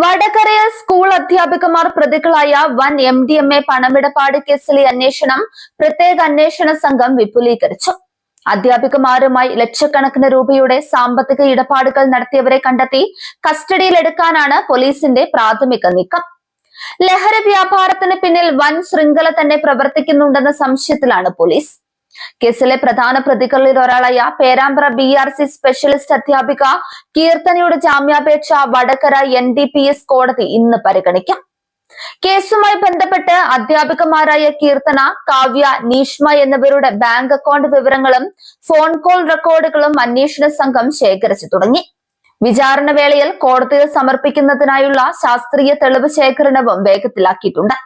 വടകരയിൽ സ്കൂൾ അധ്യാപികമാർ പ്രതികളായ വൻ MDMA പണമിടപാട് കേസിലെ അന്വേഷണം പ്രത്യേക അന്വേഷണ സംഘം വിപുലീകരിച്ചു. അധ്യാപികമാരുമായി ലക്ഷക്കണക്കിന് രൂപയുടെ സാമ്പത്തിക ഇടപാടുകൾ നടത്തിയവരെ കണ്ടെത്തി കസ്റ്റഡിയിലെടുക്കാനാണ് പോലീസിന്റെ പ്രാഥമിക നീക്കം. ലഹരി വ്യാപാരത്തിന് പിന്നിൽ വൻ ശൃംഖല തന്നെ പ്രവർത്തിക്കുന്നുണ്ടെന്ന സംശയത്തിലാണ് പോലീസ്. കേസിലെ പ്രധാന പ്രതികളിൽ ഒരാളായ പേരാമ്പ്ര BRC സ്പെഷ്യലിസ്റ്റ് അധ്യാപിക കീർത്തനയുടെ ജാമ്യാപേക്ഷ വടകര NDPS കോടതി ഇന്ന് പരിഗണിക്കും. കേസുമായി ബന്ധപ്പെട്ട് അധ്യാപികമാരായ കീർത്തന, കാവ്യ, നീഷ്മ എന്നിവരുടെ ബാങ്ക് അക്കൗണ്ട് വിവരങ്ങളും ഫോൺ കോൾ റെക്കോർഡുകളും അന്വേഷണ സംഘം ശേഖരിച്ചു തുടങ്ങി. വിചാരണ വേളയിൽ കോടതിയിൽ സമർപ്പിക്കുന്നതിനായുള്ള ശാസ്ത്രീയ തെളിവ് ശേഖരണവും വേഗത്തിലാക്കിയിട്ടുണ്ട്.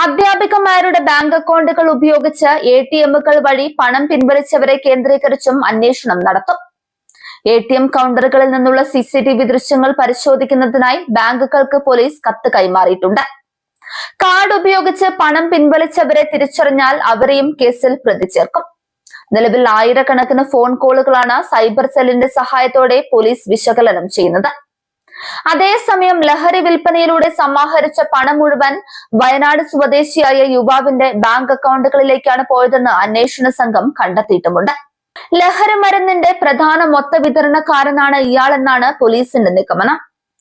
അധ്യാപികമാരുടെ ബാങ്ക് അക്കൗണ്ടുകൾ ഉപയോഗിച്ച് ATMകൾ വഴി പണം പിൻവലിച്ചവരെ കേന്ദ്രീകരിച്ചും അന്വേഷണം നടത്തും. ATM കൗണ്ടറുകളിൽ നിന്നുള്ള CCTV ദൃശ്യങ്ങൾ പരിശോധിക്കുന്നതിനായി ബാങ്കുകൾക്ക് പോലീസ് കത്ത് കൈമാറിയിട്ടുണ്ട്. കാർഡ് ഉപയോഗിച്ച് പണം പിൻവലിച്ചവരെ തിരിച്ചറിഞ്ഞാൽ അവരെയും കേസിൽ പ്രതി ചേർക്കും. നിലവിൽ ആയിരക്കണക്കിന് ഫോൺ കോളുകളാണ് സൈബർ സെല്ലിന്റെ സഹായത്തോടെ പോലീസ് വിശകലനം ചെയ്യുന്നത്. അതേസമയം ലഹരി വിൽപ്പനയിലൂടെ സമാഹരിച്ച പണം മുഴുവൻ വയനാട് സ്വദേശിയായ യുവാവിന്റെ ബാങ്ക് അക്കൗണ്ടുകളിലേക്കാണ് പോയതെന്ന് അന്വേഷണ സംഘം കണ്ടെത്തിയിട്ടുമുണ്ട്. ലഹരി മരുന്നിന്റെ പ്രധാന മൊത്ത വിതരണക്കാരനാണ് ഇയാളെന്നാണ് പോലീസിന്റെ നിഗമനം.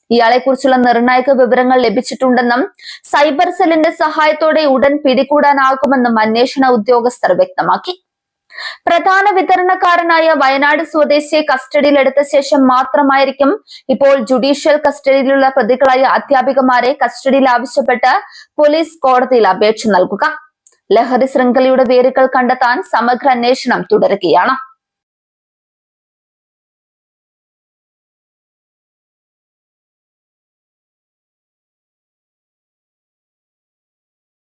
ഇയാളെക്കുറിച്ചുള്ള നിർണായക വിവരങ്ങൾ ലഭിച്ചിട്ടുണ്ടെന്നും സൈബർ സെല്ലിന്റെ സഹായത്തോടെ ഉടൻ പിടികൂടാനാകുമെന്നും അന്വേഷണ ഉദ്യോഗസ്ഥർ വ്യക്തമാക്കി. പ്രധാന വിതരണക്കാരനായ വയനാട് സ്വദേശിയെ കസ്റ്റഡിയിലെടുത്ത ശേഷം മാത്രമായിരിക്കും ഇപ്പോൾ ജുഡീഷ്യൽ കസ്റ്റഡിയിലുള്ള പ്രതികളായ അധ്യാപികമാരെ കസ്റ്റഡിയിൽ ആവശ്യപ്പെട്ട് പോലീസ് കോടതിയിൽ അപേക്ഷ നൽകുക. ലഹരി ശൃംഖലയുടെ വേരുകൾ കണ്ടെത്താൻ സമഗ്ര അന്വേഷണം തുടരുകയാണ്.